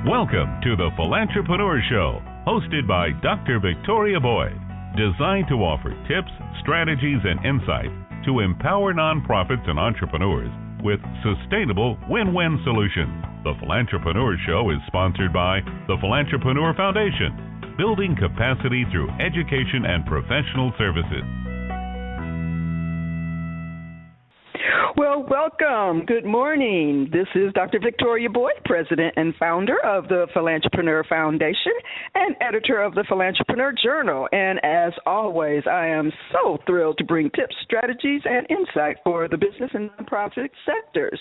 Welcome to the Philantrepreneur Show, hosted by Dr. Victoria Boyd, designed to offer tips, strategies, and insight to empower nonprofits and entrepreneurs with sustainable win-win solutions. The Philantrepreneur Show is sponsored by the Philantrepreneur Foundation, building capacity through education and professional services. Well, welcome. Good morning. This is Dr. Victoria Boyd, President and founder of the Philantrepreneur Foundation and editor of the Philantrepreneur Journal. And as always, I am so thrilled to bring tips, strategies, and insight for the business and nonprofit sectors.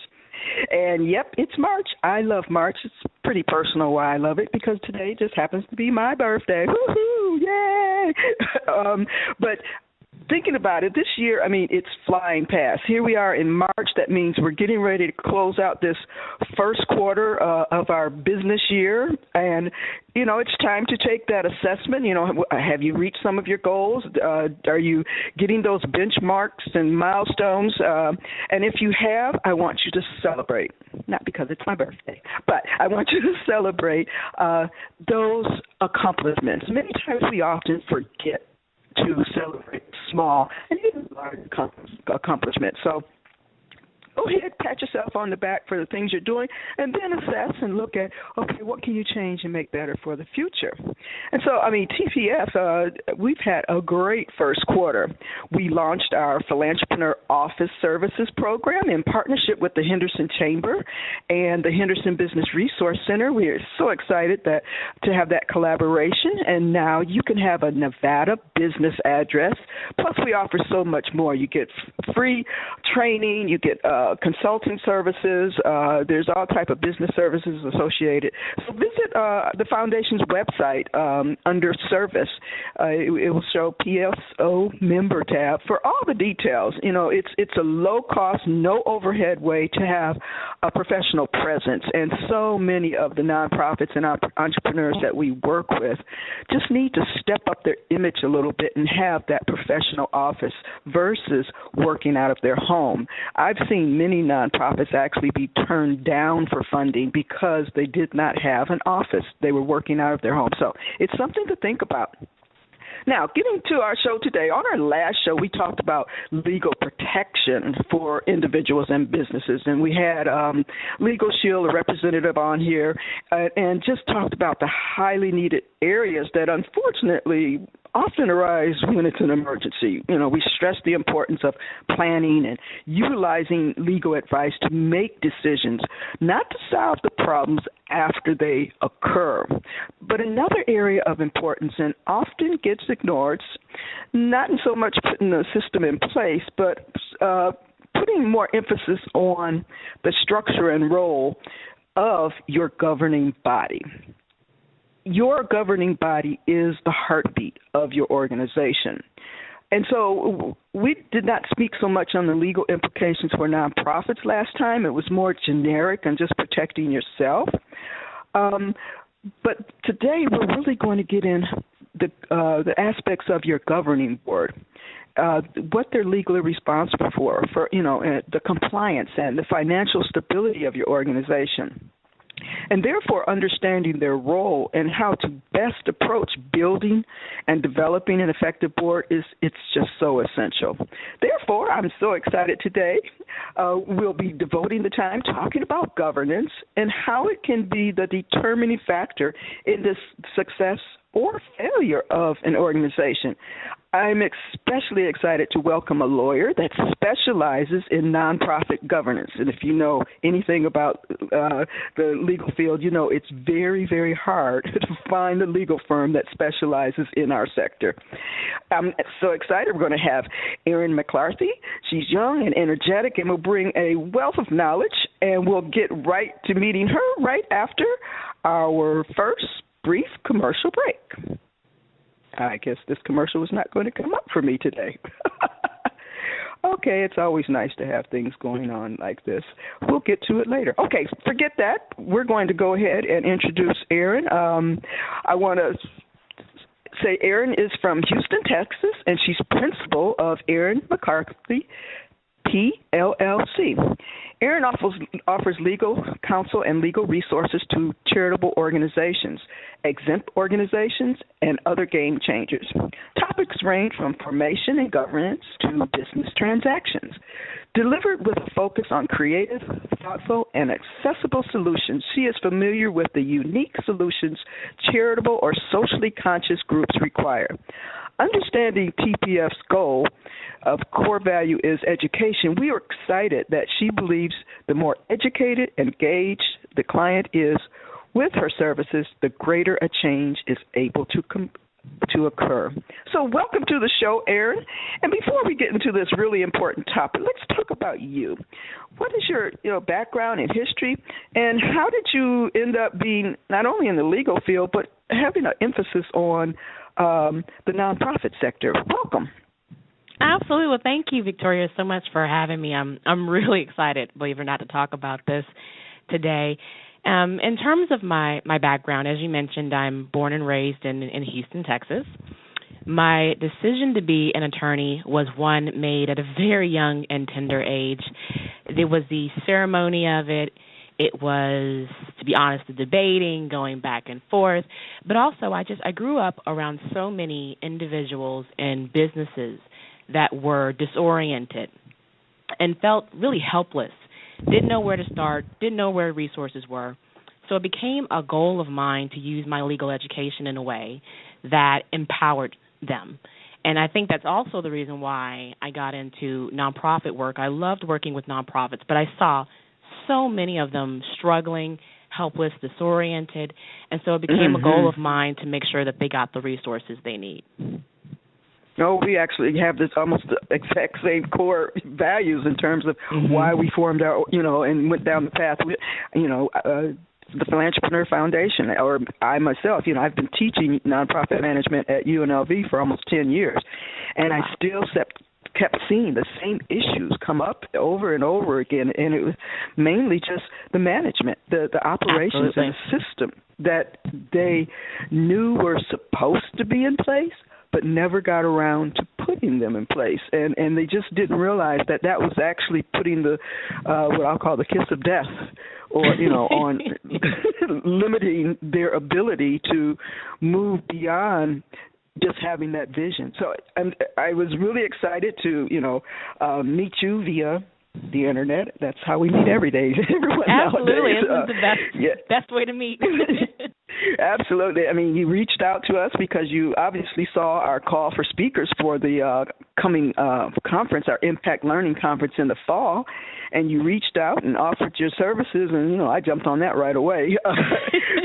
And yep, it's March. I love March. It's pretty personal why I love it, because today just happens to be my birthday. Woohoo! Yay! But thinking about it, this year, it's flying past. Here we are in March. That means we're getting ready to close out this first quarter of our business year. And, it's time to take that assessment. Have you reached some of your goals? Are you getting those benchmarks and milestones? And if you have, I want you to celebrate. Not because it's my birthday, but I want you to celebrate those accomplishments. Many times we often forget to celebrate small and even large accomplishments. So go ahead, pat yourself on the back for the things you're doing, and then assess and look at, okay, what can you change and make better for the future? And so, TPF, we've had a great first quarter. We launched our Philantrepreneur Office Services program in partnership with the Henderson Chamber and the Henderson Business Resource Center. We are so excited to have that collaboration, and now you can have a Nevada business address. Plus, we offer so much more. You get free training, you get consulting services. There's all type of business services associated. So visit the foundation's website under service. It will show PSO member tab for all the details. It's a low cost, no overhead way to have a professional presence. And so many of the nonprofits and entrepreneurs that we work with just need to step up their image a little bit and have that professional office versus working out of their home. I've seen many nonprofits actually be turned down for funding because they did not have an office. They were working out of their home. So it's something to think about. Now, getting to our show today, on our last show, we talked about legal protection for individuals and businesses, and we had Legal Shield, a representative, on here, and just talked about the highly needed areas that unfortunately often arise when it's an emergency. We stress the importance of planning and utilizing legal advice to make decisions, not to solve the problems after they occur. But another area of importance and often gets ignored, not in so much putting the system in place, but putting more emphasis on the structure and role of your governing body. Your governing body is the heartbeat of your organization. And so we did not speak so much on the legal implications for nonprofits last time. It was more generic and just protecting yourself. But today we're really going to get in the aspects of your governing board, what they're legally responsible for the compliance and the financial stability of your organization. And therefore, understanding their role and how to best approach building and developing an effective board it's just so essential. Therefore, I'm so excited today. We'll be devoting the time talking about governance and how it can be the determining factor in the success or failure of an organization. I'm especially excited to welcome a lawyer that specializes in nonprofit governance. And if you know anything about the legal field, it's very, very hard to find a legal firm that specializes in our sector. I'm so excited. We're going to have Erin McClarty. She's young and energetic and will bring a wealth of knowledge, and we'll get right to meeting her right after our first brief commercial break. I guess this commercial is not going to come up for me today. Okay, it's always nice to have things going on like this. We'll get to it later. Okay, forget that. We're going to go ahead and introduce Erin. I want to say Erin is from Houston, Texas, and she's principal of Erin McClarty, PLLC. Erin offers legal counsel and legal resources to charitable organizations, exempt organizations, and other game changers. Topics range from formation and governance to business transactions. Delivered with a focus on creative, thoughtful, and accessible solutions, she is familiar with the unique solutions charitable or socially conscious groups require. Understanding TPF's goal of core value is education, we are excited that she believes the more educated, engaged the client is with her services, the greater a change is able to occur. So welcome to the show, Erin. And before we get into this really important topic, let's talk about you. What is your background and history, and how did you end up being not only in the legal field, but having an emphasis on the nonprofit sector? Welcome. Absolutely. Well, thank you, Victoria, so much for having me. I'm really excited, believe it or not, to talk about this today. In terms of my background, as you mentioned, I'm born and raised in Houston, Texas. My decision to be an attorney was one made at a very young and tender age. There was the ceremony of it. It was, to be honest, the debating, going back and forth. But also, I grew up around so many individuals and businesses that were disoriented and felt really helpless, didn't know where to start, didn't know where resources were. So it became a goal of mine to use my legal education in a way that empowered them. And I think that's also the reason why I got into nonprofit work. I loved working with nonprofits, but I saw so many of them struggling, helpless, disoriented, and so it became a goal of mine to make sure that they got the resources they need. No, we actually have this almost the exact same core values in terms of why we formed our, and went down the path. The Philantrepreneur Foundation, or I myself, I've been teaching nonprofit management at UNLV for almost 10 years, and I still kept seeing the same issues come up over and over again, and it was mainly just the management, the operations and the system that they knew were supposed to be in place, but never got around to putting them in place. And they just didn't realize that was actually putting the what I'll call the kiss of death, or, on limiting their ability to move beyond just having that vision. So I was really excited to, meet you via the internet. That's how we meet every day. Everyone Absolutely. Nowadays. It's the best way to meet. Absolutely. I mean, you reached out to us because you obviously saw our call for speakers for the coming conference, our Impact Learning Conference in the fall, and you reached out and offered your services, and, I jumped on that right away.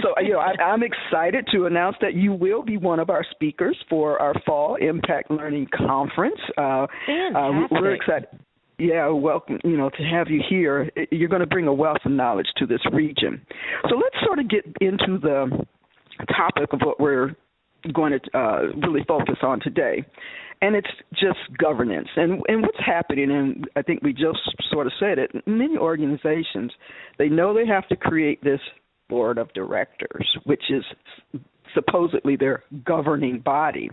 So, I'm excited to announce that you will be one of our speakers for our fall Impact Learning Conference. We're excited. Yeah, welcome, to have you here. You're going to bring a wealth of knowledge to this region. So let's sort of get into the topic of what we're going to really focus on today. And it's just governance. And what's happening, and I think we just sort of said it, many organizations, they know they have to create this board of directors, which is supposedly their governing body.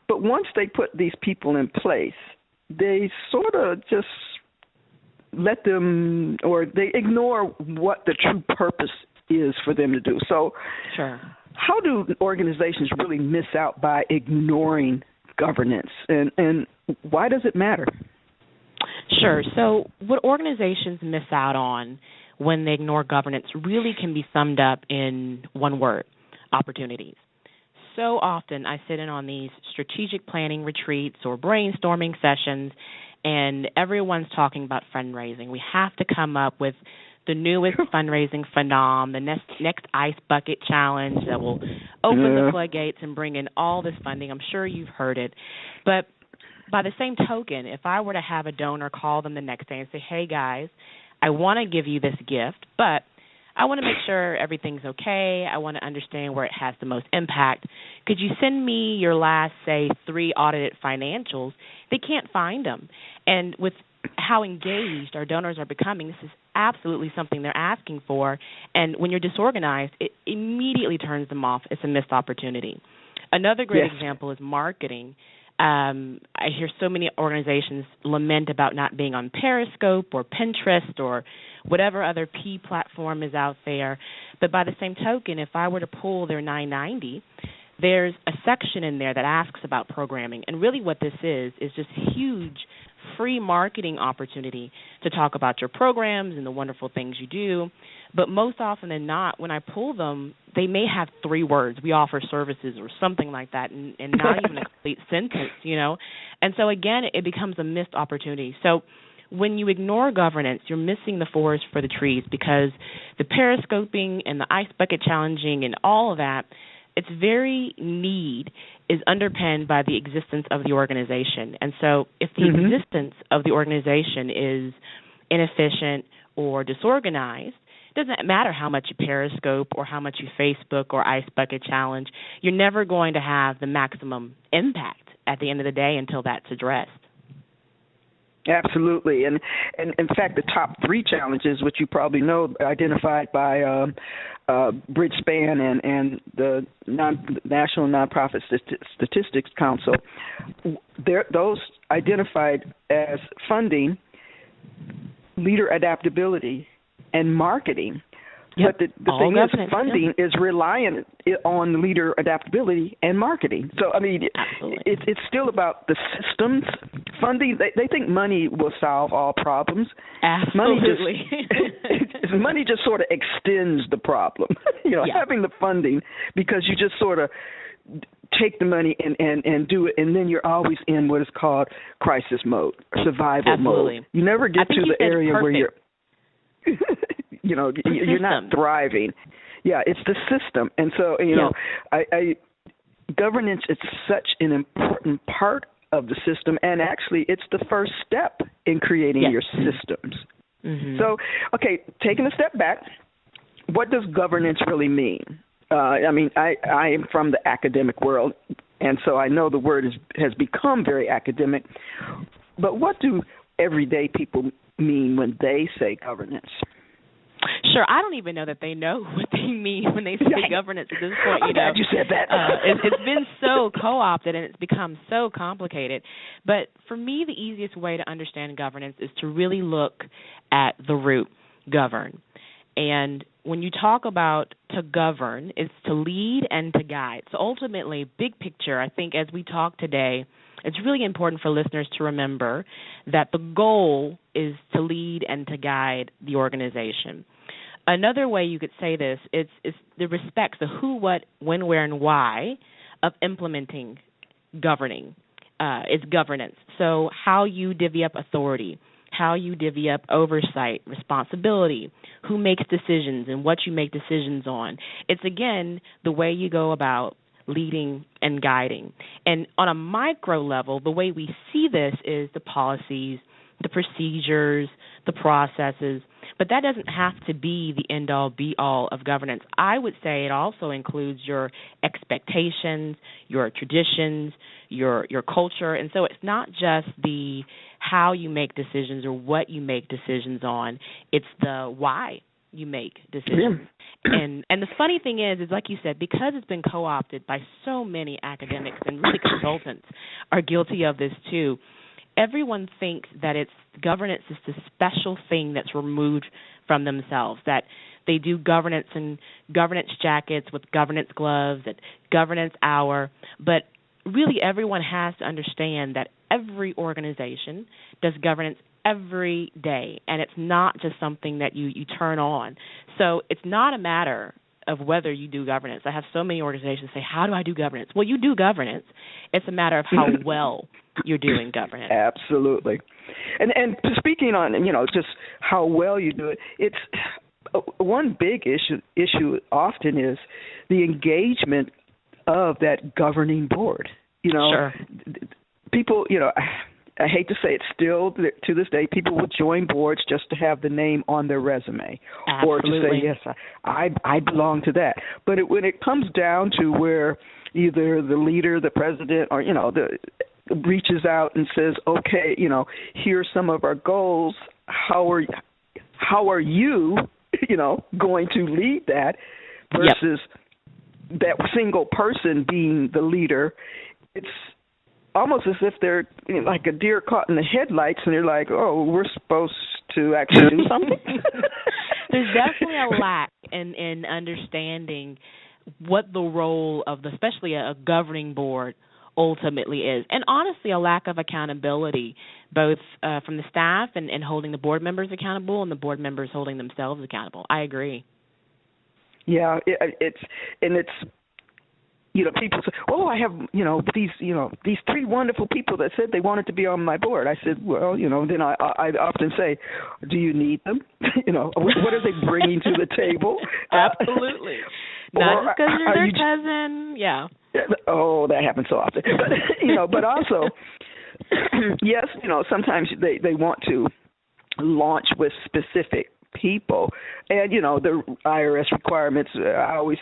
But once they put these people in place, they sort of just let them, or they ignore what the true purpose is for them to do. So sure. How do organizations really miss out by ignoring governance, and why does it matter? Sure. So what organizations miss out on when they ignore governance really can be summed up in one word: opportunities. So often I sit in on these strategic planning retreats or brainstorming sessions, and everyone's talking about fundraising. We have to come up with the newest fundraising phenom, the next ice bucket challenge that will open the floodgates and bring in all this funding. I'm sure you've heard it. But by the same token, if I were to have a donor call them the next day and say, hey, guys, I want to give you this gift, but I want to make sure everything's okay. I want to understand where it has the most impact. Could you send me your last, say, 3 audited financials? They can't find them. And with how engaged our donors are becoming, this is absolutely something they're asking for. And when you're disorganized, it immediately turns them off. It's a missed opportunity. Another great example is marketing. I hear so many organizations lament about not being on Periscope or Pinterest or whatever other P platform is out there. But by the same token, if I were to pull their 990, there's a section in there that asks about programming. And really what this is just huge free marketing opportunity to talk about your programs and the wonderful things you do. But most often than not, when I pull them, they may have 3 words, we offer services or something like that, and not even a complete sentence, And so, again, it becomes a missed opportunity. So when you ignore governance, you're missing the forest for the trees, because the periscoping and the ice bucket challenging and all of that, its very need is underpinned by the existence of the organization. And so if the existence of the organization is inefficient or disorganized, it doesn't matter how much you Periscope or how much you Facebook or Ice Bucket Challenge, you're never going to have the maximum impact at the end of the day until that's addressed. Absolutely. And in fact, the top 3 challenges, which you probably know, identified by Bridgespan and the National Nonprofit Statistics Council, those identified as funding, leader adaptability, and marketing. But the thing is, funding is reliant on leader adaptability and marketing. So, I mean, it's still about the systems. Funding, they think money will solve all problems. Absolutely. Money just sort of extends the problem, having the funding, because you just sort of take the money and do it, and then you're always in what is called crisis mode, survival mode. You never get to the area where you're... you're not thriving. Yeah, it's the system. And so, governance is such an important part of the system, and actually it's the first step in creating your systems. So, okay, taking a step back, what does governance really mean? I am from the academic world, and so I know the word has become very academic, but what do everyday people mean when they say governance? Sure, I don't even know that they know what they mean when they say governance at this point. I'm glad you said that. It's been so co-opted and it's become so complicated. But for me, the easiest way to understand governance is to really look at the root, govern. And when you talk about to govern, it's to lead and to guide. So ultimately, big picture, I think as we talk today, it's really important for listeners to remember that the goal is to lead and to guide the organization. Another way you could say this is the respects, the who, what, when, where, and why of implementing governing. It's governance. So how you divvy up authority, how you divvy up oversight, responsibility, who makes decisions and what you make decisions on. It's, again, the way you go about leading and guiding. And on a micro level, the way we see this is the policies, the procedures, the processes, but that doesn't have to be the end-all, be-all of governance. I would say it also includes your expectations, your traditions, your culture, and so it's not just the how you make decisions or what you make decisions on, it's the why you make decisions. And the funny thing is like you said, because it's been co-opted by so many academics and really consultants are guilty of this too, everyone thinks that it's governance is this special thing that's removed from themselves, that they do governance and governance jackets with governance gloves at governance hour. But really everyone has to understand that every organization does governance every day, and it's not just something that you turn on. So it's not a matter of whether you do governance. I have so many organizations say, how do I do governance? Well, you do governance. It's a matter of how well you're doing governance. Absolutely. And speaking on, just how well you do it, it's one big issue often is the engagement of that governing board. Sure. People, I hate to say it, still to this day, people will join boards just to have the name on their resume. Absolutely. Or to say, yes, I belong to that. But when it comes down to where either the leader, the president, or, reaches out and says, okay, here's some of our goals, how are you, going to lead that versus that single person being the leader, it's almost as if they're like a deer caught in the headlights, and they're like, oh, we're supposed to actually do something. There's definitely a lack in understanding what the role of, especially a governing board, ultimately is. And honestly, a lack of accountability, both from the staff and holding the board members accountable and the board members holding themselves accountable. I agree. Yeah, it's people say, oh, I have, these three wonderful people that said they wanted to be on my board. I said, well, then I often say, do you need them? What are they bringing to the table? Absolutely. Not just because you're their cousin. Yeah. Oh, that happens so often. But also, yes, sometimes they want to launch with specific people, and the IRS requirements. I always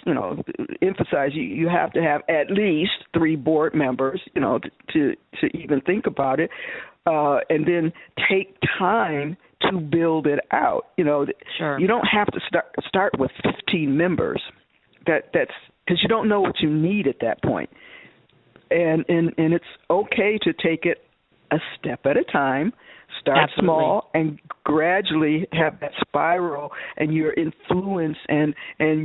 emphasize you have to have at least 3 board members, to even think about it, and then take time to build it out. Sure. You don't have to start with 15 members. That's because you don't know what you need at that point, and it's okay to take it a step at a time. Start Absolutely. small and gradually have that spiral and your influence and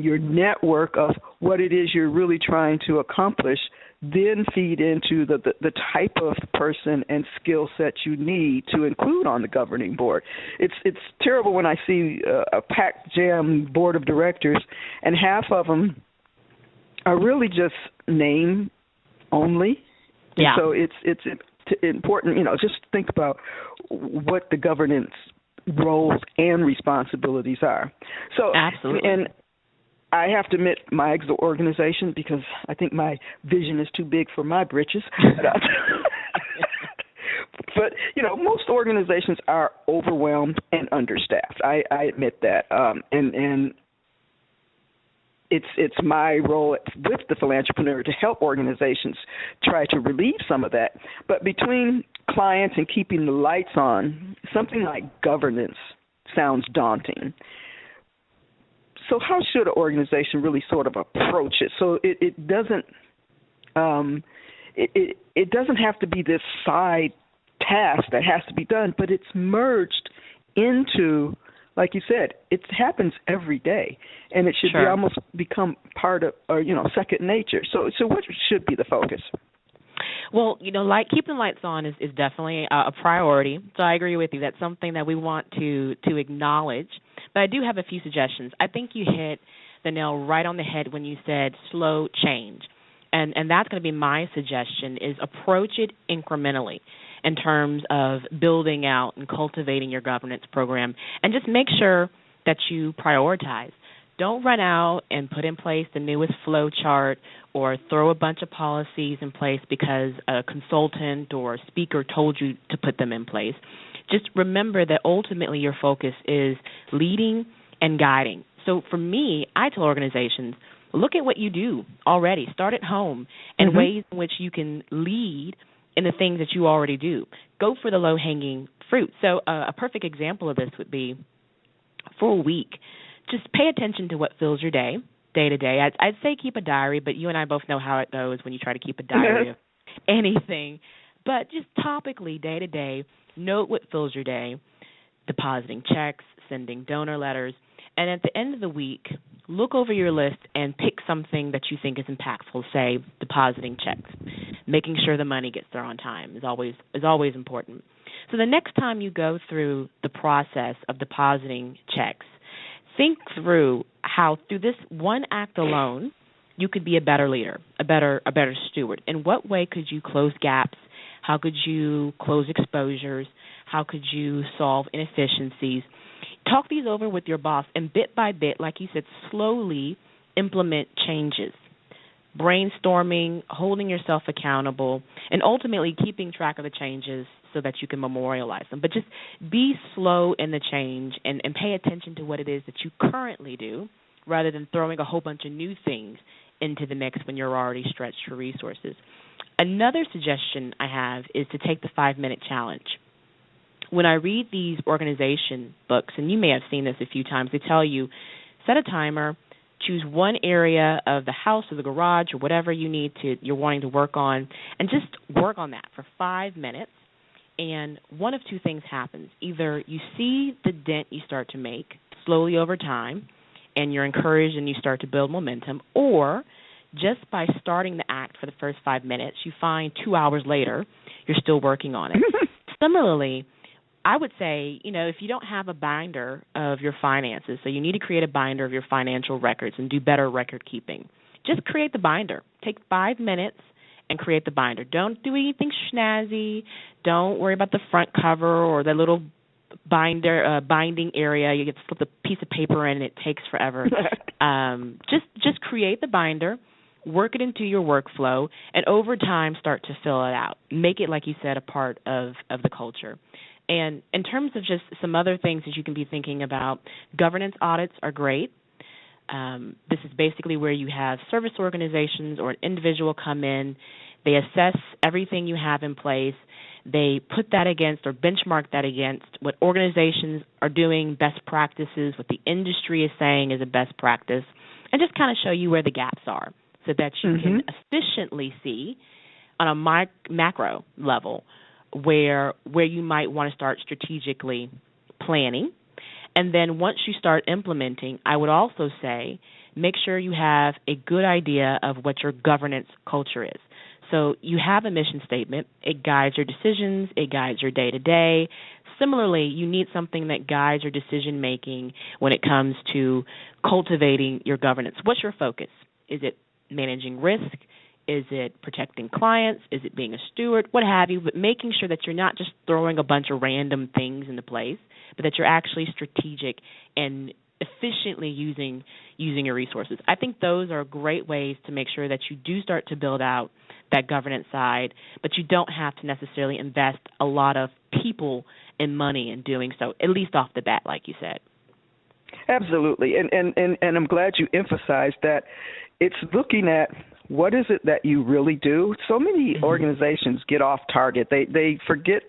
your network of what it is you're really trying to accomplish, then feed into the type of person and skill set you need to include on the governing board. It's terrible when I see a packed jam board of directors and half of them are really just name only. Yeah. So it's important, just think about what the governance roles and responsibilities are. So, absolutely. And I have to admit my organization, because I think my vision is too big for my britches. But, most organizations are overwhelmed and understaffed. I admit that. And it's my role with the Philantrepreneur to help organizations try to relieve some of that. But between clients and keeping the lights on, something like governance sounds daunting. So how should an organization really sort of approach it so it doesn't it doesn't have to be this side task that has to be done, but it's merged into, like you said, it happens every day, and it should Sure. be almost become part of, or second nature. So what should be the focus? Well, keeping the lights on is definitely a priority. So I agree with you. That's something that we want to acknowledge. But I do have a few suggestions. I think you hit the nail right on the head when you said slow change. And that's going to be my suggestion, is approach it incrementally in terms of building out and cultivating your governance program, and just make sure that you prioritize. Don't run out and put in place the newest flow chart or throw a bunch of policies in place because a consultant or a speaker told you to put them in place. Just remember that ultimately your focus is leading and guiding. So for me, I tell organizations, look at what you do already. Start at home and ways in which you can lead in the things that you already do. Go for the low-hanging fruit. So a perfect example of this would be, for a week, just pay attention to what fills your day to day. I'd say keep a diary, but you and I both know how it goes when you try to keep a diary of anything. But just topically, day to day, note what fills your day, depositing checks, sending donor letters, and at the end of the week, look over your list and pick something that you think is impactful, say depositing checks. Making sure the money gets there on time is always important. So the next time you go through the process of depositing checks, think through how through this one act alone you could be a better leader, a better steward. In what way could you close gaps? How could you close exposures? How could you solve inefficiencies? Talk these over with your boss, and bit by bit, like you said, slowly implement changes. Brainstorming, holding yourself accountable, and ultimately keeping track of the changes so that you can memorialize them. But just be slow in the change and pay attention to what it is that you currently do rather than throwing a whole bunch of new things into the mix when you're already stretched for resources. Another suggestion I have is to take the 5-minute challenge. When I read these organization books, and you may have seen this a few times, they tell you, set a timer, choose one area of the house or the garage or whatever you're wanting to work on, and just work on that for 5 minutes. And one of two things happens. Either you see the dent you start to make slowly over time, and you're encouraged and you start to build momentum, or just by starting the act for the first 5 minutes, you find 2 hours later you're still working on it. Similarly, I would say, if you don't have a binder of your finances, so you need to create a binder of your financial records and do better record keeping, just create the binder. Take 5 minutes and create the binder. Don't do anything snazzy. Don't worry about the front cover or the little binding area. You get to slip a piece of paper in and it takes forever. Just create the binder, work it into your workflow, and over time start to fill it out. Make it, like you said, a part of the culture. And in terms of just some other things that you can be thinking about, governance audits are great. This is basically where you have service organizations or an individual come in. They assess everything you have in place. They put that against or benchmark that against what organizations are doing, best practices, what the industry is saying is a best practice, and just kind of show you where the gaps are so that you can efficiently see on a macro level where you might want to start strategically planning. And then once you start implementing, I would also say make sure you have a good idea of what your governance culture is. So you have a mission statement. It guides your decisions. It guides your day-to-day. Similarly, you need something that guides your decision-making when it comes to cultivating your governance. What's your focus? Is it managing risk? Is it protecting clients? Is it being a steward? What have you, but making sure that you're not just throwing a bunch of random things into place, but that you're actually strategic and efficiently using your resources. I think those are great ways to make sure that you do start to build out that governance side, but you don't have to necessarily invest a lot of people and money in doing so, at least off the bat, like you said. Absolutely. And I'm glad you emphasized that it's looking at what is it that you really do? So many organizations get off target. They forget,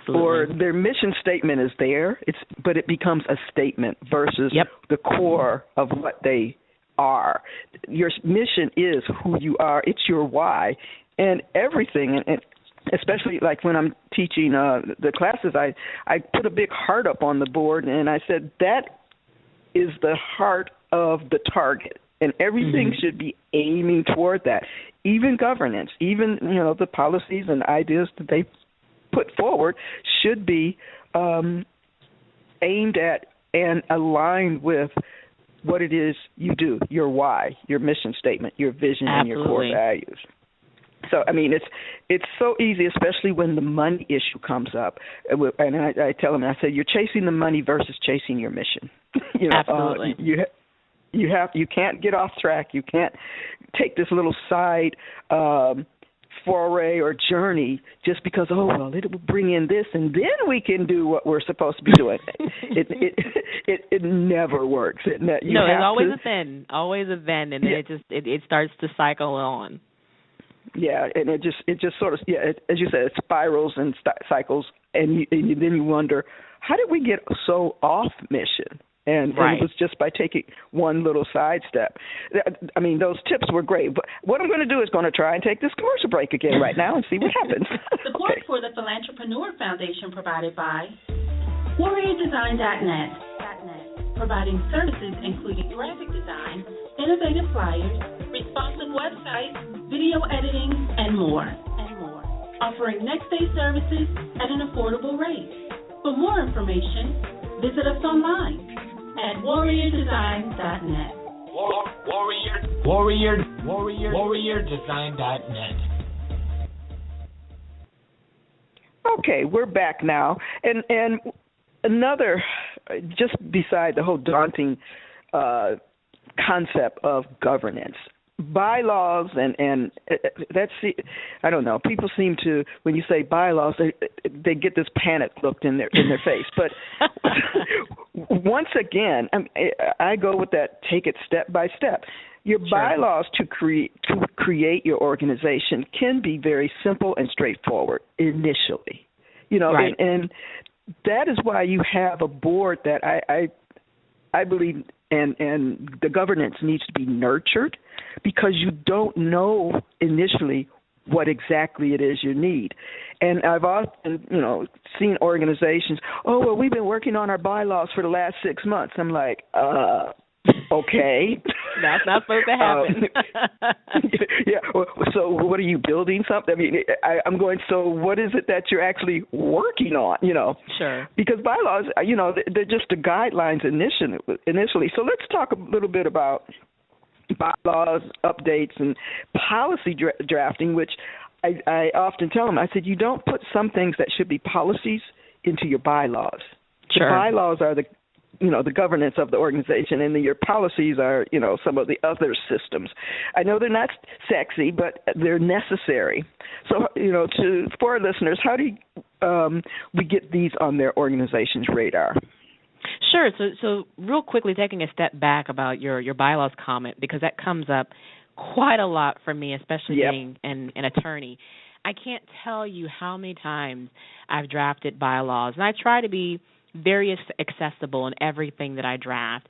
or their mission statement is there, but it becomes a statement versus the core of what they are. Your mission is who you are. It's your why. And everything, and especially like when I'm teaching the classes, I put a big heart up on the board, and I said that is the heart of the target. And everything should be aiming toward that. Even governance, even the policies and ideas that they put forward should be aimed at and aligned with what it is you do, your why, your mission statement, your vision, and your core values. So, I mean, it's so easy, especially when the money issue comes up. And I tell them, I say, you're chasing the money versus chasing your mission. Absolutely. You can't get off track. You can't take this little side foray or journey just because, it will bring in this, and then we can do what we're supposed to be doing. It never works. It's always a then, and then it starts to cycle on. Yeah, and it just sort of, as you said, it spirals and cycles, and then you wonder, how did we get so off mission? And it was just by taking one little sidestep. I mean, those tips were great. But what I'm going to do is going to try and take this commercial break again right now and see what happens. Support for the Philantrepreneur Foundation provided by WarriorDesign.net, providing services including graphic design, innovative flyers, responsive websites, video editing, and more. Offering next-day services at an affordable rate. For more information, visit us online at WarriorDesign.net. WarriorDesign.net. Okay, we're back now, and another, just beside the whole daunting concept of governance, bylaws, and that's, I don't know, people seem to, when you say bylaws, they get this panic look in their face. But once again, I go with that, take it step by step. Your bylaws to create your organization can be very simple and straightforward initially, and that is why you have a board that I believe and the governance needs to be nurtured, because you don't know initially what exactly it is you need. And I've often, seen organizations, oh, well, we've been working on our bylaws for the last 6 months. I'm like, okay. That's not supposed to happen. Yeah. So what are you building something? I mean, I'm going, so what is it that you're actually working on, Sure. Because bylaws, they're just the guidelines initially. So let's talk a little bit about bylaws, updates, and policy drafting, which I often tell them, I said, you don't put some things that should be policies into your bylaws. Sure. The bylaws are the governance of the organization, and your policies are, some of the other systems. I know they're not sexy, but they're necessary. So, for our listeners, how do we get these on their organization's radar? Sure. So real quickly, taking a step back about your bylaws comment, because that comes up quite a lot for me, especially being an attorney. I can't tell you how many times I've drafted bylaws, and I try to be very accessible in everything that I draft,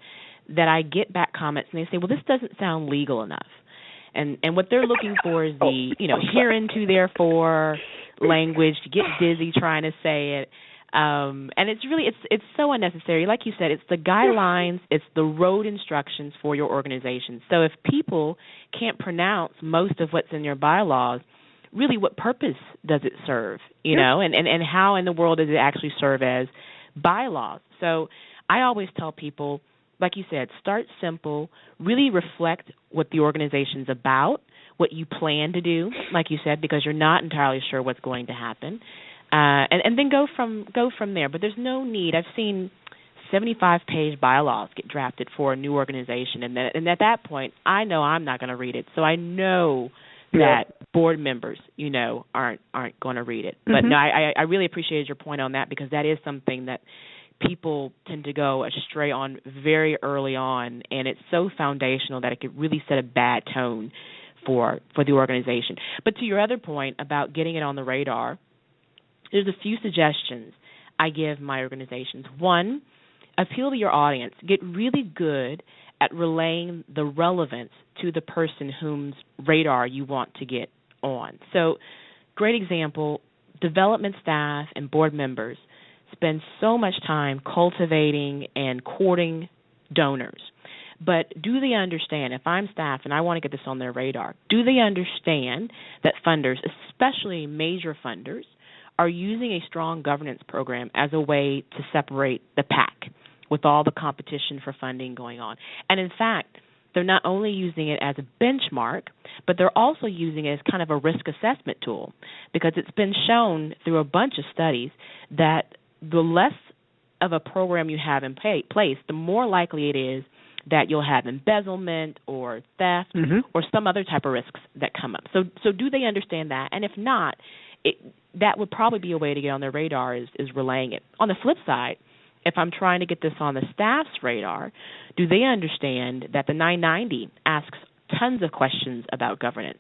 that I get back comments and they say, well, this doesn't sound legal enough. And what they're looking for is the, hereunto therefore language, to get dizzy trying to say it. And it's really, it's so unnecessary. Like you said, it's the guidelines, it's the road instructions for your organization. So if people can't pronounce most of what's in your bylaws, really what purpose does it serve, and how in the world does it actually serve as bylaws? So I always tell people, like you said, start simple, really reflect what the organization's about, what you plan to do, like you said, because you're not entirely sure what's going to happen. And then go from there. But there's no need. I've seen 75-page bylaws get drafted for a new organization, and at that point, I know I'm not going to read it. So I know that board members, aren't going to read it. But no, I really appreciated your point on that, because that is something that people tend to go astray on very early on, and it's so foundational that it could really set a bad tone for the organization. But to your other point about getting it on the radar, there's a few suggestions I give my organizations. One, appeal to your audience. Get really good at relaying the relevance to the person whose radar you want to get on. So, great example, development staff and board members spend so much time cultivating and courting donors. But do they understand, if I'm staff and I want to get this on their radar, do they understand that funders, especially major funders, are using a strong governance program as a way to separate the pack with all the competition for funding going on? And in fact, they're not only using it as a benchmark, but they're also using it as kind of a risk assessment tool, because it's been shown through a bunch of studies that the less of a program you have in place, the more likely it is that you'll have embezzlement or theft or some other type of risks that come up. So do they understand that? And if not, that would probably be a way to get on their radar, is relaying it. On the flip side, if I'm trying to get this on the staff's radar, do they understand that the 990 asks tons of questions about governance?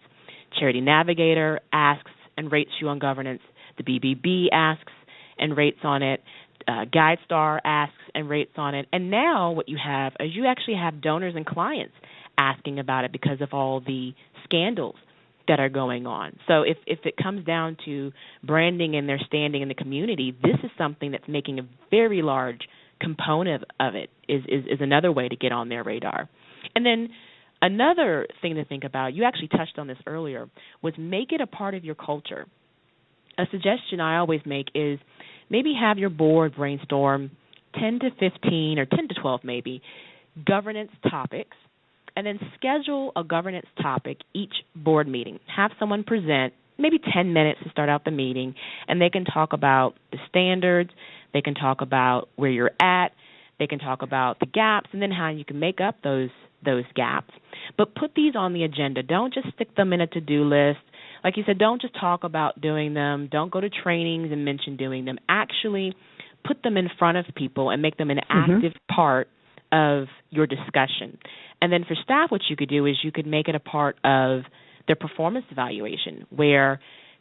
Charity Navigator asks and rates you on governance. The BBB asks and rates on it. GuideStar asks and rates on it. And now what you have is you actually have donors and clients asking about it because of all the scandals that are going on. So if it comes down to branding and their standing in the community, this is something that's making a very large component of it, is another way to get on their radar. And then another thing to think about, you actually touched on this earlier, was make it a part of your culture. A suggestion I always make is maybe have your board brainstorm 10 to 15 or 10 to 12 maybe governance topics, and then schedule a governance topic each board meeting. Have someone present, maybe 10 minutes to start out the meeting, and they can talk about the standards, they can talk about where you're at, they can talk about the gaps, and then how you can make up those gaps. But put these on the agenda. Don't just stick them in a to-do list. Like you said, don't just talk about doing them. Don't go to trainings and mention doing them. Actually put them in front of people and make them an active part of your discussion. And then for staff, what you could do is you could make it a part of their performance evaluation, where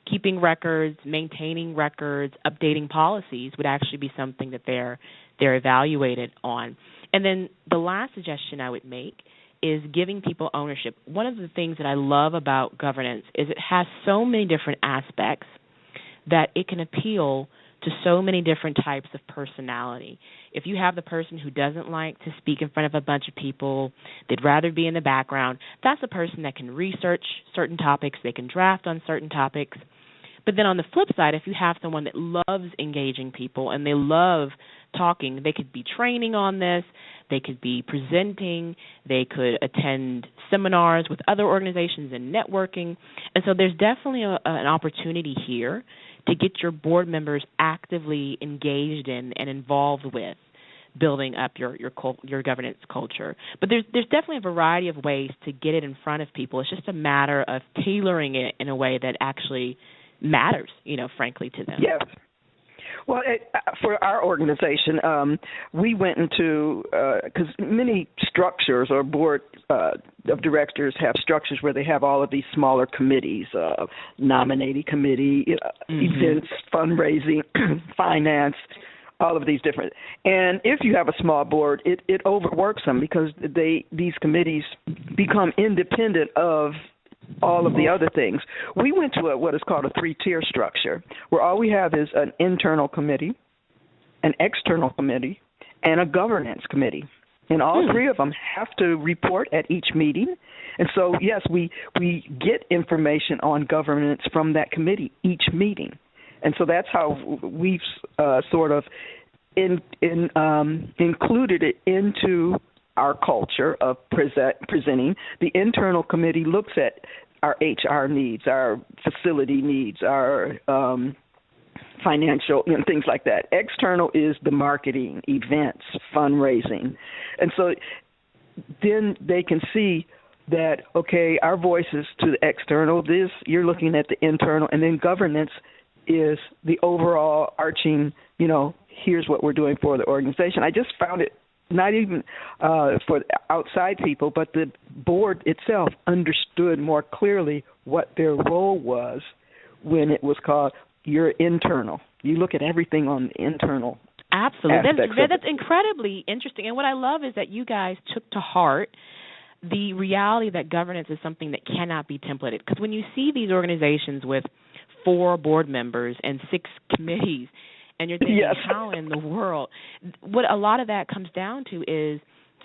keeping records, maintaining records, updating policies would actually be something that they're evaluated on. And then the last suggestion I would make is giving people ownership. One of the things that I love about governance is it has so many different aspects that it can appeal to so many different types of personality. If you have the person who doesn't like to speak in front of a bunch of people, they'd rather be in the background, that's a person that can research certain topics, they can draft on certain topics. But then on the flip side, if you have someone that loves engaging people and they love talking, they could be training on this, they could be presenting, they could attend seminars with other organizations and networking. And so there's definitely an opportunity here to get your board members actively engaged in and involved with building up your governance culture. But there's definitely a variety of ways to get it in front of people. It's just a matter of tailoring it in a way that actually matters, frankly, to them. Yes. Well, for our organization, we went into, because many structures or board of directors have structures where they have all of these smaller committees, nominating committee, events, fundraising, finance, all of these different. And if you have a small board, it overworks them because these committees become independent of all of the other things. We went to what is called a 3-tier structure, where all we have is an internal committee, an external committee, and a governance committee. And all three of them have to report at each meeting. And so, yes, we get information on governance from that committee each meeting. And so that's how we've sort of included it into our culture of presenting. The internal committee looks at our HR needs, our facility needs, our financial, things like that. External is the marketing, events, fundraising. And so then they can see that, okay, our voices to the external, you're looking at the internal, and then governance is the overall arching, here's what we're doing for the organization. I just found it not even for outside people, but the board itself understood more clearly what their role was when it was called your internal. You look at everything on the internal. Absolutely. That's incredibly interesting. And what I love is that you guys took to heart the reality that governance is something that cannot be templated. Because when you see these organizations with 4 board members and 6 committees, and you're thinking, how in the world? What a lot of that comes down to is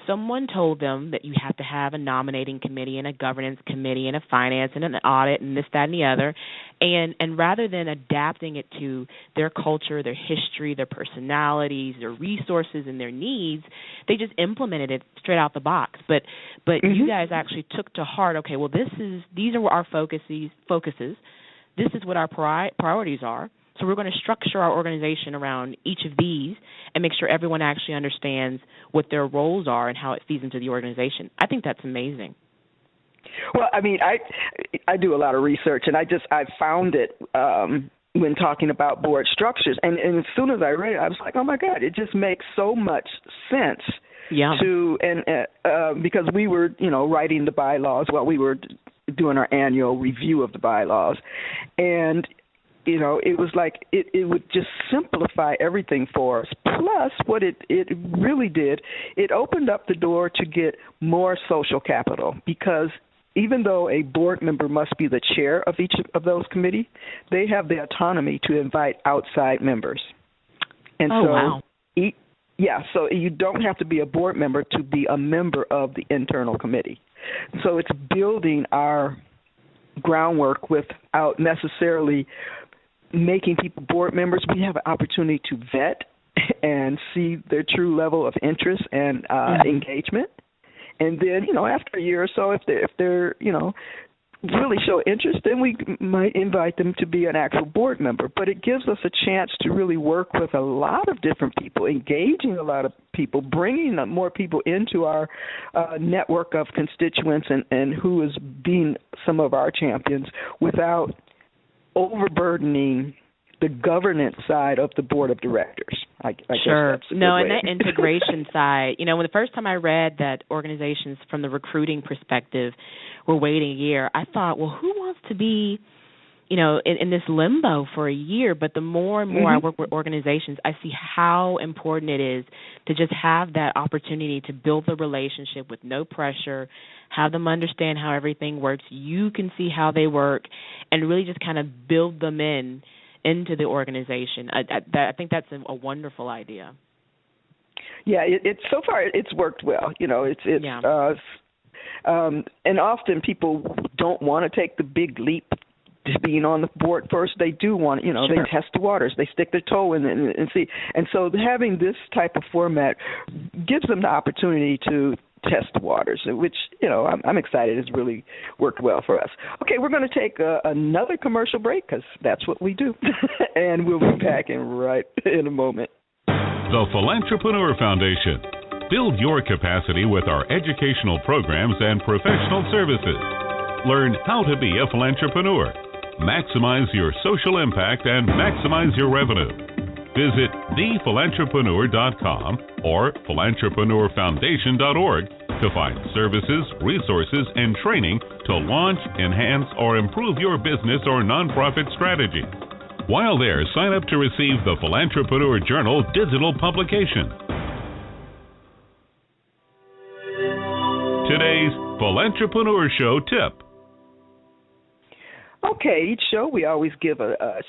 someone told them that you have to have a nominating committee and a governance committee and a finance and an audit and this, that, and the other. And rather than adapting it to their culture, their history, their personalities, their resources, and their needs, they just implemented it straight out the box. But you guys actually took to heart, okay, well, these are our focuses. This is what our priorities are. So we're going to structure our organization around each of these and make sure everyone actually understands what their roles are and how it feeds into the organization. I think that's amazing. Well, I mean, I do a lot of research, and I found it when talking about board structures. And as soon as I read it, I was like, oh, my God, it just makes so much sense. Yeah. Because we were, writing the bylaws while we were doing our annual review of the bylaws. And it was like it would just simplify everything for us. Plus, what it really did, it opened up the door to get more social capital, because even though a board member must be the chair of each of those committees, they have the autonomy to invite outside members. And wow. So you don't have to be a board member to be a member of the internal committee. So it's building our groundwork without necessarily making people board members. We have an opportunity to vet and see their true level of interest and engagement. And then, after a year or so, if they're really show interest, then we might invite them to be an actual board member. But it gives us a chance to really work with a lot of different people, engaging a lot of people, bringing more people into our network of constituents and who is being some of our champions without overburdening the governance side of the board of directors. I guess that's a good way. And that integration side, when the first time I read that organizations from the recruiting perspective were waiting a year, I thought, well, who wants to be, in this limbo for a year. But the more and more I work with organizations, I see how important it is to just have that opportunity to build the relationship with no pressure, have them understand how everything works. You can see how they work, and really just kind of build them into the organization. I think that's a wonderful idea. Yeah, it's so far it's worked well. And often people don't want to take the big leap to being on the board first. They do want, Sure. They test the waters. They stick their toe in and see. And so having this type of format gives them the opportunity to test the waters, which, I'm excited has really worked well for us. Okay, we're going to take another commercial break because that's what we do. And we'll be back right in a moment. The Philantrepreneur Foundation. Build your capacity with our educational programs and professional services. Learn how to be a philantrepreneur. Maximize your social impact and maximize your revenue. Visit thephilantrepreneur.com or philantrepreneurfoundation.org to find services, resources, and training to launch, enhance, or improve your business or nonprofit strategy. While there, sign up to receive the Philantrepreneur Journal digital publication. Today's Philantrepreneur Show tip. Okay, each show we always give a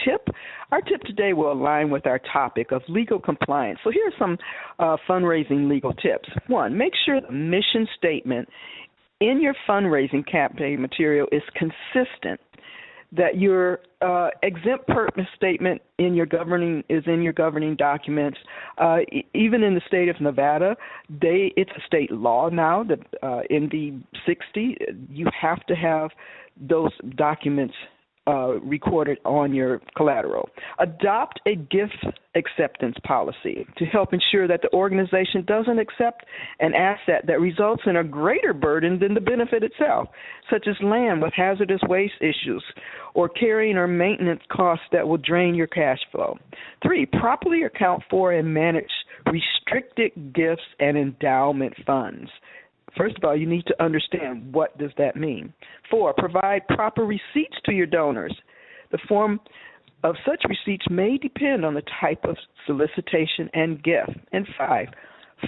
tip. Our tip today will align with our topic of legal compliance. So here are some fundraising legal tips. 1, make sure the mission statement in your fundraising campaign material is consistent, that your exempt purpose statement in your governing documents. Even in the state of Nevada, it's a state law now that NV 60, you have to have those documents recorded on your collateral. Adopt a gift acceptance policy to help ensure that the organization doesn't accept an asset that results in a greater burden than the benefit itself, such as land with hazardous waste issues or carrying or maintenance costs that will drain your cash flow. 3, properly account for and manage restricted gifts and endowment funds. First of all, you need to understand what does that mean. 4, provide proper receipts to your donors. The form of such receipts may depend on the type of solicitation and gift. And 5,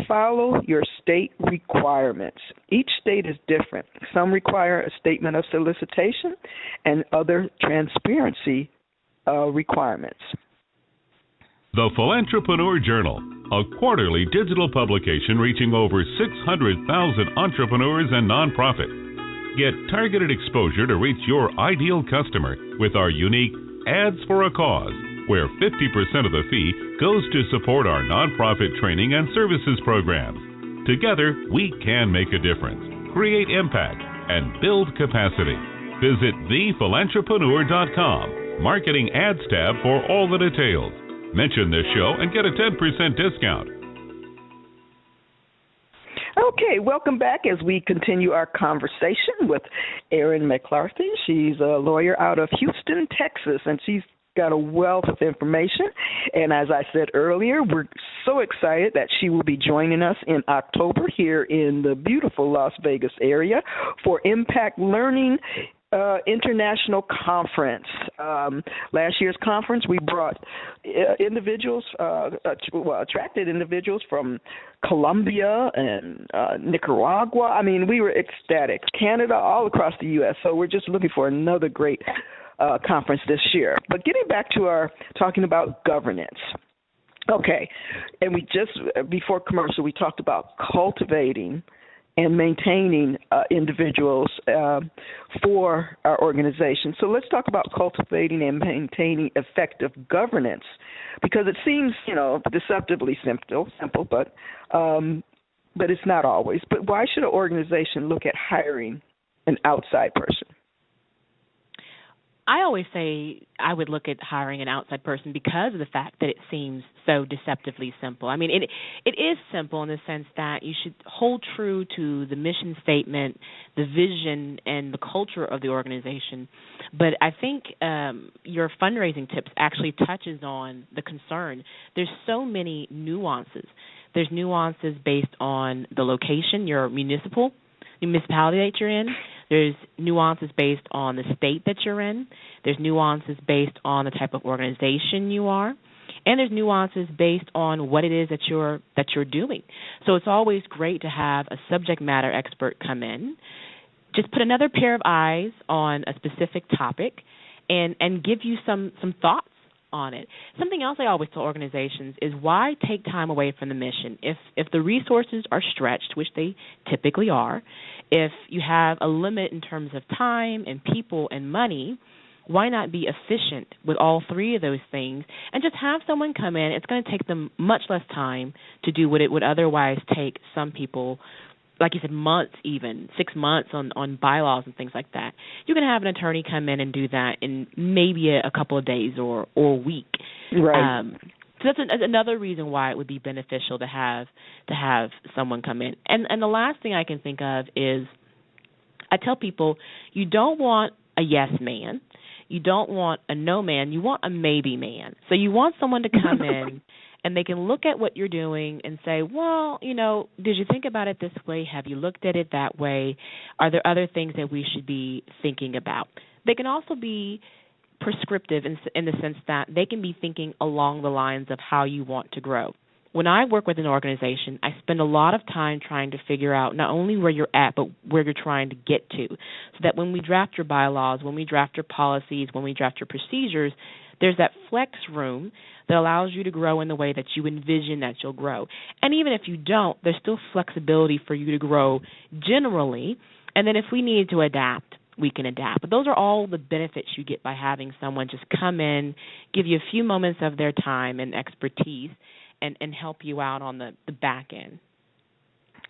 follow your state requirements. Each state is different. Some require a statement of solicitation and other transparency requirements. The Philantrepreneur Journal, a quarterly digital publication reaching over 600,000 entrepreneurs and nonprofits. Get targeted exposure to reach your ideal customer with our unique Ads for a Cause, where 50% of the fee goes to support our nonprofit training and services programs. Together, we can make a difference, create impact, and build capacity. Visit thephilantrepreneur.com, Marketing Ads tab for all the details. Mention this show and get a 10% discount. Okay, welcome back as we continue our conversation with Erin McClarty. She's a lawyer out of Houston, Texas, and she's got a wealth of information. And as I said earlier, we're so excited that she will be joining us in October here in the beautiful Las Vegas area for Impact Learning International Conference. Last year's conference, we brought attracted individuals from Colombia and Nicaragua. I mean, we were ecstatic. Canada, all across the U.S. So we're just looking for another great conference this year. But getting back to our talking about governance. Okay, and we just, before commercial, we talked about cultivating and maintaining individuals for our organization. So let's talk about cultivating and maintaining effective governance, because it seems, deceptively simple, but it's not always. But why should an organization look at hiring an outside person? I always say I would look at hiring an outside person because of the fact that it seems so deceptively simple. I mean, it is simple in the sense that you should hold true to the mission statement, the vision, and the culture of the organization. But I think your fundraising tips actually touches on the concern. There's so many nuances. There's nuances based on the location, your municipality that you're in. There's nuances based on the state that you're in. There's nuances based on the type of organization you are. And there's nuances based on what it is that you're doing. So it's always great to have a subject matter expert come in, just put another pair of eyes on a specific topic and give you some thoughts on it. Something else I always tell organizations is why take time away from the mission? If the resources are stretched, which they typically are, if you have a limit in terms of time and people and money, why not be efficient with all three of those things and just have someone come in? It's going to take them much less time to do what it would otherwise take some people, like you said, months even, 6 months on bylaws and things like that. You can have an attorney come in and do that in maybe a couple of days or a week. Right. So that's another reason why it would be beneficial to have someone come in. And the last thing I can think of is I tell people you don't want a yes man. You don't want a no man. You want a maybe man. So you want someone to come in and they can look at what you're doing and say, well, did you think about it this way? Have you looked at it that way? Are there other things that we should be thinking about? They can also be prescriptive in the sense that they can be thinking along the lines of how you want to grow. When I work with an organization, I spend a lot of time trying to figure out not only where you're at, but where you're trying to get to, so that when we draft your bylaws, when we draft your policies, when we draft your procedures, there's that flex room that allows you to grow in the way that you envision that you'll grow. And even if you don't, there's still flexibility for you to grow generally. And then if we need to adapt, we can adapt. But those are all the benefits you get by having someone just come in, give you a few moments of their time and expertise, and help you out on the back end.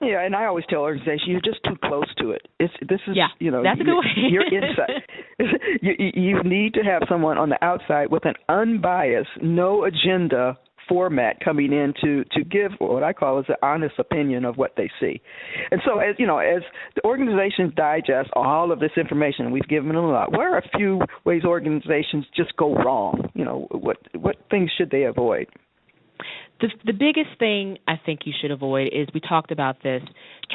Yeah, and I always tell organizations, you're just too close to it. That's a good way. You're inside. You need to have someone on the outside with an unbiased, no agenda format coming in to give what I call as an honest opinion of what they see. And so, as the organizations digest all of this information, we've given them a lot. What are a few ways organizations just go wrong? What things should they avoid? The biggest thing I think you should avoid is, we talked about this,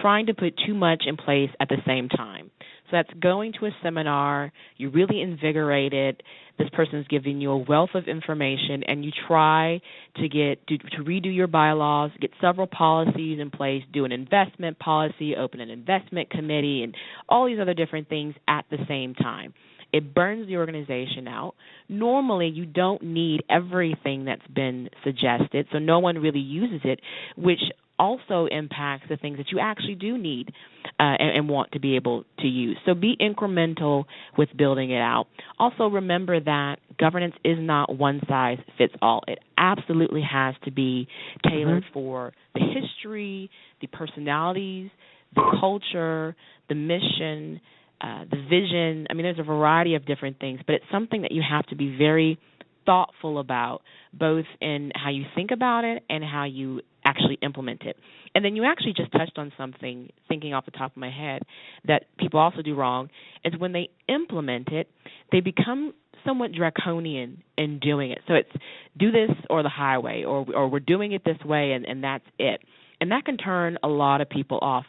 trying to put too much in place at the same time. So that's going to a seminar, you're really invigorated, this person's giving you a wealth of information, and you try to redo your bylaws, get several policies in place, do an investment policy, open an investment committee, and all these other different things at the same time. It burns the organization out. Normally, you don't need everything that's been suggested, so no one really uses it, which also impacts the things that you actually do need and want to be able to use. So be incremental with building it out. Also, remember that governance is not one size fits all. It absolutely has to be tailored for the history, the personalities, the culture, the mission, the vision. I mean, there's a variety of different things, but it's something that you have to be very thoughtful about, both in how you think about it and how you actually implement it. And then you actually just touched on something, thinking off the top of my head, that people also do wrong, is when they implement it, they become somewhat draconian in doing it. So it's do this or the highway, or we're doing it this way and that's it. And that can turn a lot of people off.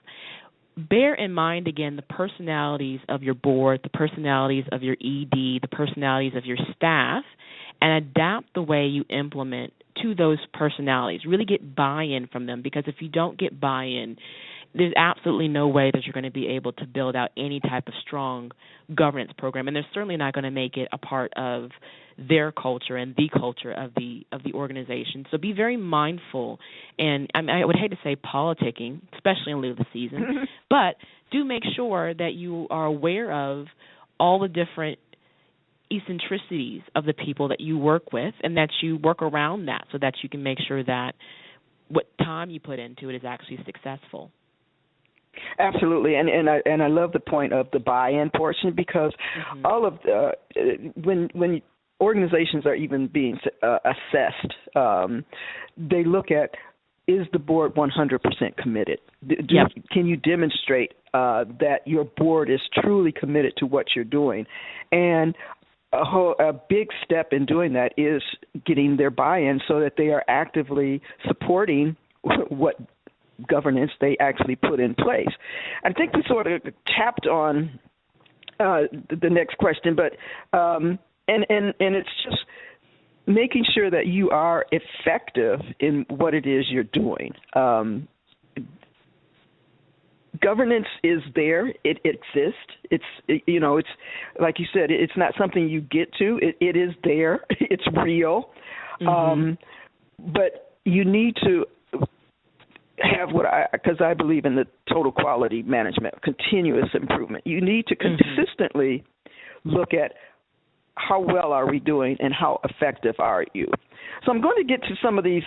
Bear in mind, again, the personalities of your board, the personalities of your ED, the personalities of your staff, and adapt the way you implement to those personalities. Really get buy-in from them, because if you don't get buy-in, there's absolutely no way that you're going to be able to build out any type of strong governance program, and they're certainly not going to make it a part of their culture and the culture of the organization. So be very mindful, and I would hate to say politicking, especially in lieu of the season, but do make sure that you are aware of all the different eccentricities of the people that you work with, and that you work around that so that you can make sure that what time you put into it is actually successful. Absolutely, and I love the point of the buy-in portion, because all of when organizations are even being assessed, they look at, is the board 100% committed? Can you demonstrate that your board is truly committed to what you're doing? And a big step in doing that is getting their buy-in, so that they are actively supporting what governance they actually put in place. I think we sort of tapped on the next question, but and it's just making sure that you are effective in what it is you're doing. Governance is there; it exists. It's like you said, it's not something you get to. It is there. It's real, but you need to have because I believe in the total quality management, continuous improvement. You need to consistently look at how well are we doing and how effective are you. So I'm going to get to some of these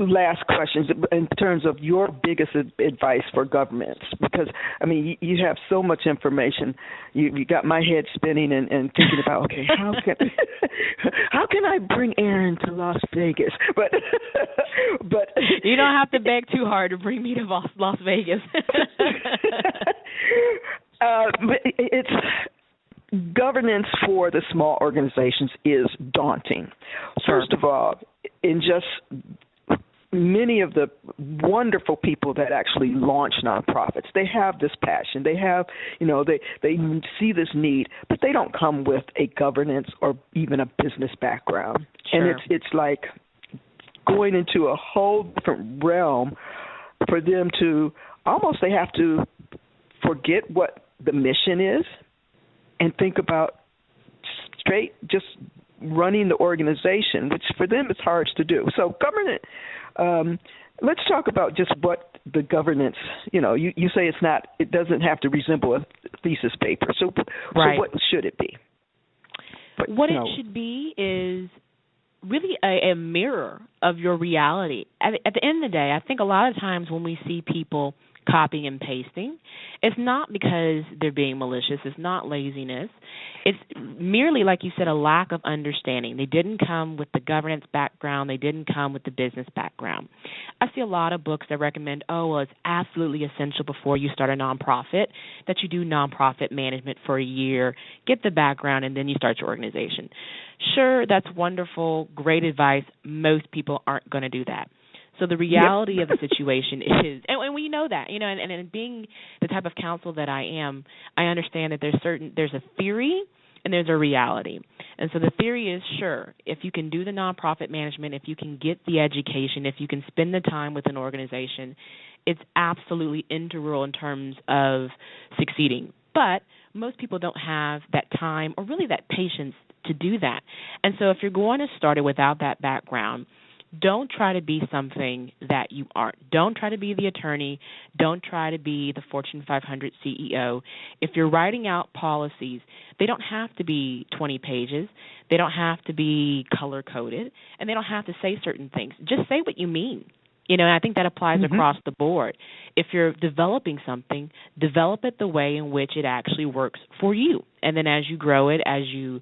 last questions in terms of your biggest advice for governments, because, I mean, you have so much information. You got my head spinning and thinking about, okay, how can I bring Erin to Las Vegas? But you don't have to beg too hard to bring me to Las Vegas. But it's governance for the small organizations is daunting. Sure. First of all, in just many of the wonderful people that actually launch nonprofits, they have this passion. They have, they see this need, but they don't come with a governance or even a business background. Sure. And it's like going into a whole different realm for them to they have to forget what the mission is and think about straight just running the organization, which for them is hard to do. So governance, let's talk about just what the governance, you say it doesn't have to resemble a thesis paper. So what should it be? What it should be is really a mirror of your reality. At the end of the day, I think a lot of times when we see people copying and pasting, it's not because they're being malicious. It's not laziness. It's merely, like you said, a lack of understanding. They didn't come with the governance background. They didn't come with the business background. I see a lot of books that recommend, it's absolutely essential before you start a nonprofit that you do nonprofit management for a year, get the background, and then you start your organization. Sure, that's wonderful, great advice. Most people aren't going to do that. So the reality of the situation is, and we know that, and being the type of counsel that I am, I understand that there's a theory and there's a reality. And so the theory is, sure, if you can do the nonprofit management, if you can get the education, if you can spend the time with an organization, it's absolutely integral in terms of succeeding. But most people don't have that time or really that patience to do that. And so if you're going to start it without that background, don't try to be something that you aren't. Don't try to be the attorney. Don't try to be the Fortune 500 CEO. If you're writing out policies, they don't have to be 20 pages. They don't have to be color-coded, and they don't have to say certain things. Just say what you mean. And I think that applies across the board. If you're developing something, develop it the way in which it actually works for you. And then as you grow it, as you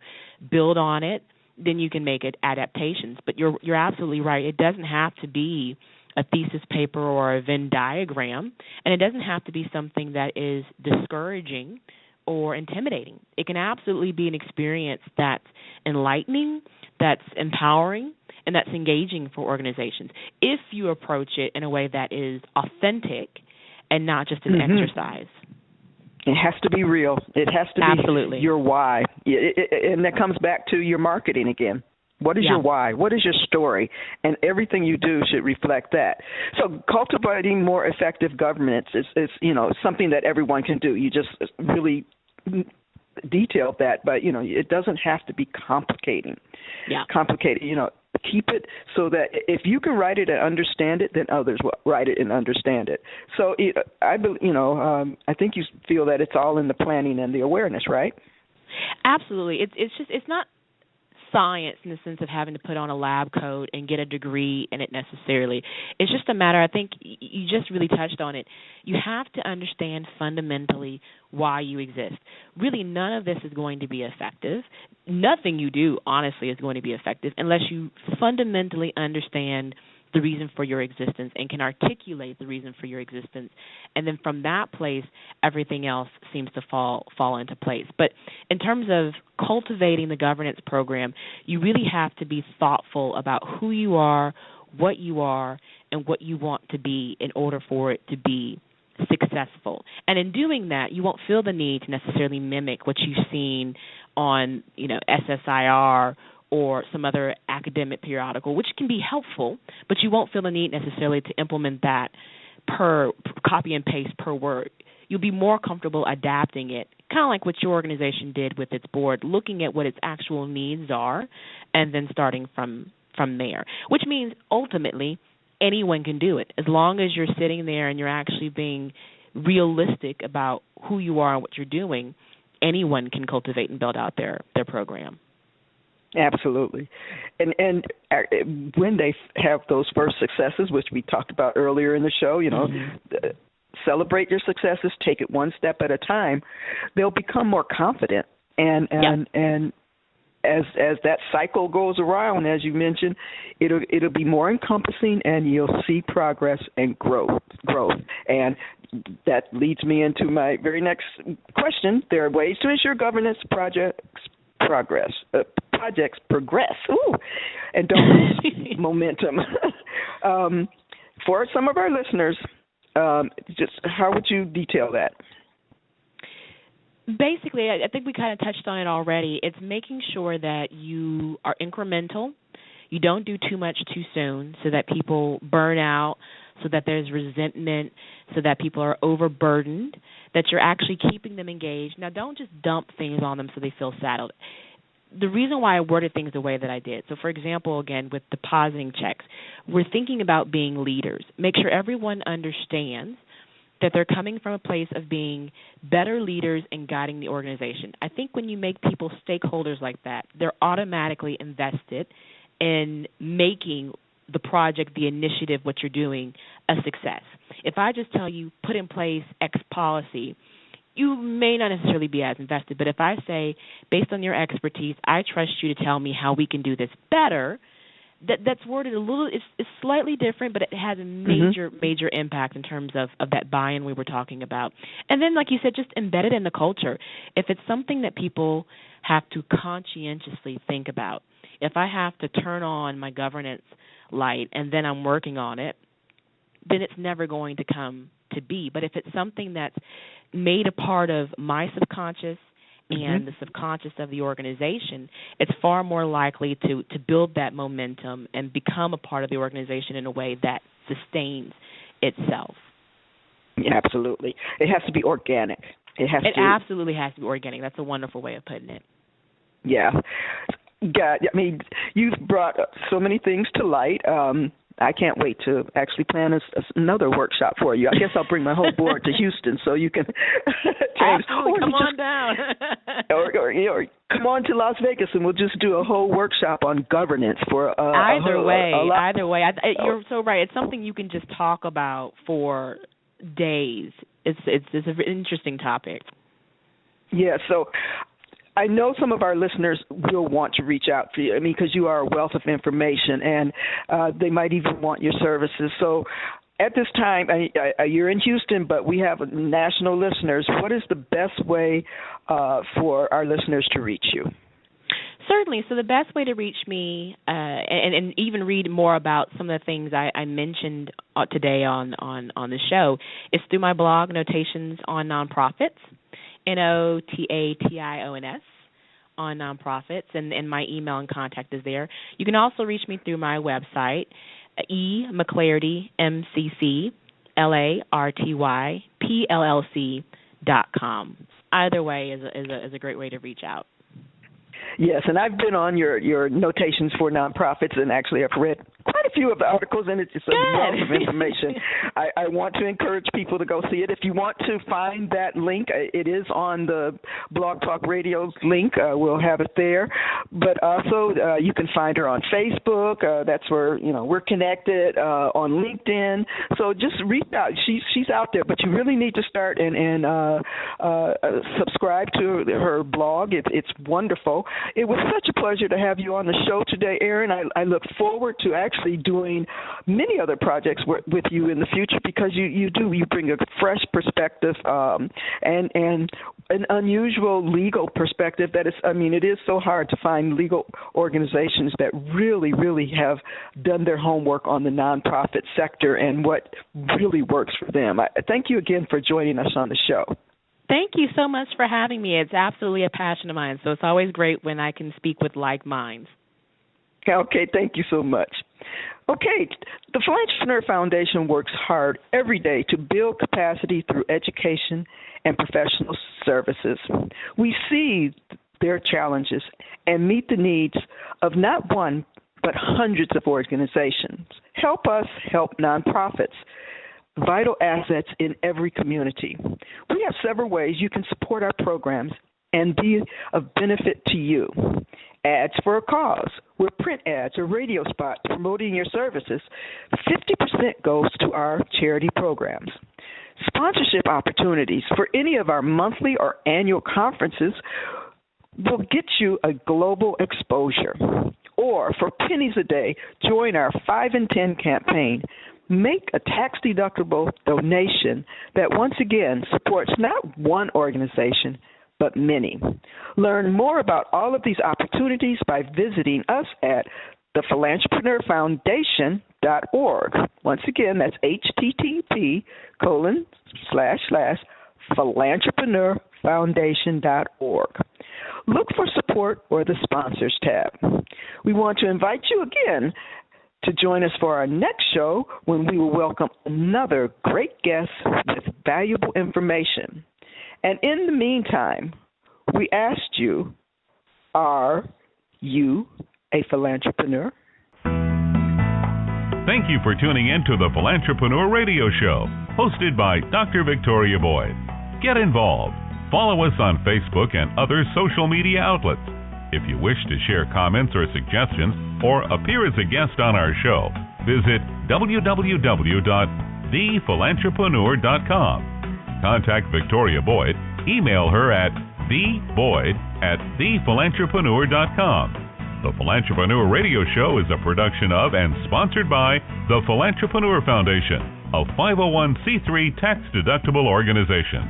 build on it, then you can make it adaptations. But you're absolutely right. It doesn't have to be a thesis paper or a Venn diagram, and it doesn't have to be something that is discouraging or intimidating. It can absolutely be an experience that's enlightening, that's empowering, and that's engaging for organizations if you approach it in a way that is authentic and not just an exercise. It has to be real. It has to be your why. And that comes back to your marketing again. What is your why? What is your story? And everything you do should reflect that. So cultivating more effective governance is something that everyone can do. You just really detailed that, but, it doesn't have to be complicated. Keep it so that if you can write it and understand it, then others will write it and understand it. So I think you feel that it's all in the planning and the awareness, right? Absolutely. It's not science in the sense of having to put on a lab coat and get a degree in it necessarily. It's just a matter, I think you just really touched on it. You have to understand fundamentally why you exist. Really, none of this is going to be effective. Nothing you do, honestly, is going to be effective unless you fundamentally understand the reason for your existence and can articulate the reason for your existence. And then from that place, everything else seems to fall into place. But in terms of cultivating the governance program, you really have to be thoughtful about who you are, and what you want to be in order for it to be successful. And in doing that, you won't feel the need to necessarily mimic what you've seen on, SSIR or some other academic periodical, which can be helpful, but you won't feel the need necessarily to implement that per copy and paste per word. You'll be more comfortable adapting it, kind of like what your organization did with its board, looking at what its actual needs are and then starting from there, which means ultimately anyone can do it as long as you're sitting there and you're actually being realistic about who you are and what you're doing. Anyone can cultivate and build out their program. Absolutely. And when they have those first successes, which we talked about earlier in the show, celebrate your successes, take it one step at a time, they'll become more confident. And as that cycle goes around, as you mentioned, it'll be more encompassing, and you'll see progress and growth. And that leads me into my very next question. There are ways to ensure governance projects progress. Ooh, and don't lose momentum. For some of our listeners, just how would you detail that? Basically, I think we kind of touched on it already. It's making sure that you are incremental. You don't do too much too soon so that people burn out, so that there's resentment, so that people are overburdened, that you're actually keeping them engaged. Now, don't just dump things on them so they feel saddled. The reason why I worded things the way that I did, so for example, again, with depositing checks, we're thinking about being leaders. Make sure everyone understands that they're coming from a place of being better leaders and guiding the organization. I think when you make people stakeholders like that, they're automatically invested in making the project, the initiative, what you're doing, a success. If I just tell you, put in place X policy, you may not necessarily be as invested. But if I say, based on your expertise, I trust you to tell me how we can do this better, that's worded a little, it's slightly different, but it has a major impact in terms of that buy-in we were talking about. And then, like you said, just embed it in the culture. If it's something that people have to conscientiously think about, if I have to turn on my governance light and then I'm working on it, then it's never going to come to be. But if it's something that's made a part of my subconscious and the subconscious of the organization, it's far more likely to build that momentum and become a part of the organization in a way that sustains itself. Yeah, absolutely. It has to be organic. It absolutely has to be organic. That's a wonderful way of putting it. Yeah. God, I mean, you've brought so many things to light. I can't wait to actually plan another workshop for you. I guess I'll bring my whole board to Houston so you can James, come on down. or come on to Las Vegas and we'll just do a whole workshop on governance for either way. You're so right. It's something you can just talk about for days. It's an interesting topic. Yeah, so I know some of our listeners will want to reach out to you, because you are a wealth of information, and they might even want your services. So at this time, you're in Houston, but we have national listeners. What is the best way for our listeners to reach you? Certainly. So the best way to reach me and even read more about some of the things I mentioned today on the show is through my blog, Notations on Nonprofits. NOTATIONS on nonprofits, and my email and contact is there. You can also reach me through my website, McClarty, MCCLARTY, PLLC.com. Either way is a great way to reach out. Yes, and I've been on your notations for nonprofits, and actually I've read quite a few of the articles, and it's just a wealth of information. I want to encourage people to go see it. If you want to find that link, it is on the Blog Talk Radio's link. We'll have it there. But also you can find her on Facebook. That's where, we're connected, on LinkedIn. So just reach out. She's out there, but you really need to start and subscribe to her blog. It's wonderful. It was such a pleasure to have you on the show today, Erin. I look forward to actually doing many other projects with you in the future, because you bring a fresh perspective and an unusual legal perspective that it is so hard to find legal organizations that really, really have done their homework on the nonprofit sector and what really works for them. Thank you again for joining us on the show. Thank you so much for having me. It's absolutely a passion of mine, so it's always great when I can speak with like minds. Okay, thank you so much. Okay, the Philantrepreneur Foundation works hard every day to build capacity through education and professional services. We see their challenges and meet the needs of not one, but hundreds of organizations. Help us help nonprofits, vital assets in every community. We have several ways you can support our programs and be of benefit to you. Ads for a cause. We're print ads or radio spots promoting your services. 50% goes to our charity programs. Sponsorship opportunities for any of our monthly or annual conferences will get you a global exposure. Or for pennies a day, join our 5 and 10 campaign. Make a tax-deductible donation that once again supports not one organization, but many. Learn more about all of these opportunities by visiting us at thephilantrepreneur.foundation.org. Once again, that's http://philantrepreneur.foundation.org. Look for support or the sponsors tab. We want to invite you again to join us for our next show when we will welcome another great guest with valuable information. And in the meantime, we asked you, are you a philantrepreneur? Thank you for tuning in to the Philantrepreneur Radio Show, hosted by Dr. Victoria Boyd. Get involved. Follow us on Facebook and other social media outlets. If you wish to share comments or suggestions or appear as a guest on our show, visit www.thephilantrepreneur.com. Contact Victoria Boyd. Email her at theboyd@thephilantrepreneur.com. The Philantrepreneur Radio Show is a production of and sponsored by the Philantrepreneur Foundation, a 501c3 tax-deductible organization.